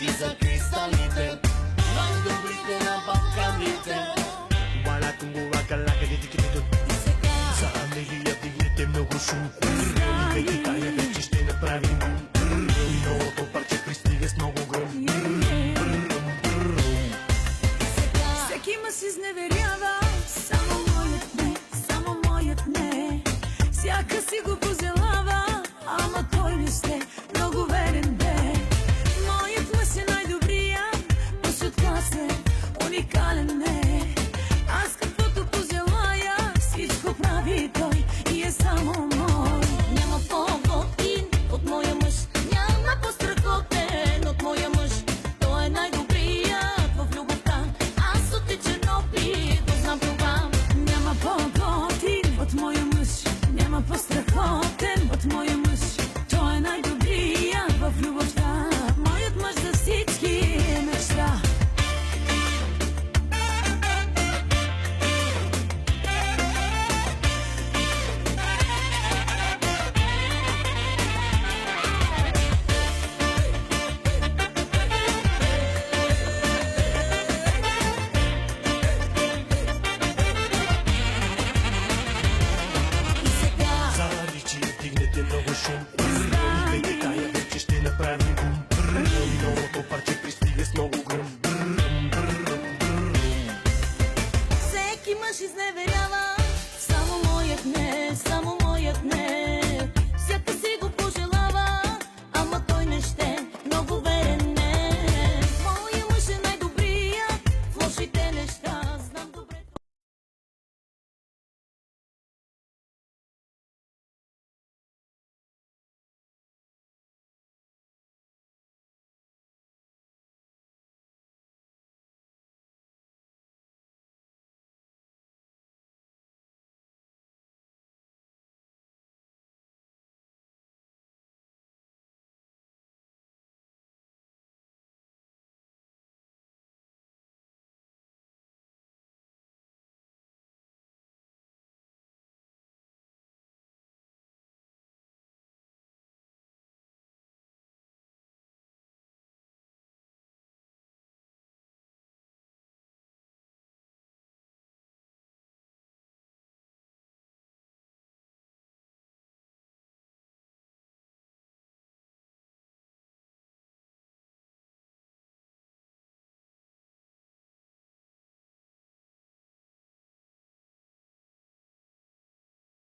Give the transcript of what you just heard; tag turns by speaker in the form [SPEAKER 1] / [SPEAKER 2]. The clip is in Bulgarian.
[SPEAKER 1] ти са кристалите, най-добрите на Балканите.
[SPEAKER 2] Wala kalaga di tikipidot. Sa Амелия диете много шум. И вече тая вече ще направим. И новото парче пристига с много гръм.
[SPEAKER 3] Всеки ма се изневерява, само моят не, само моят не. Всяка си го позелава, ама той не сте много верен бе. Моят мъж е най-добрия, мъж от класа, уникален не. Аз каквото пожелая, всичко прави той и е само мой.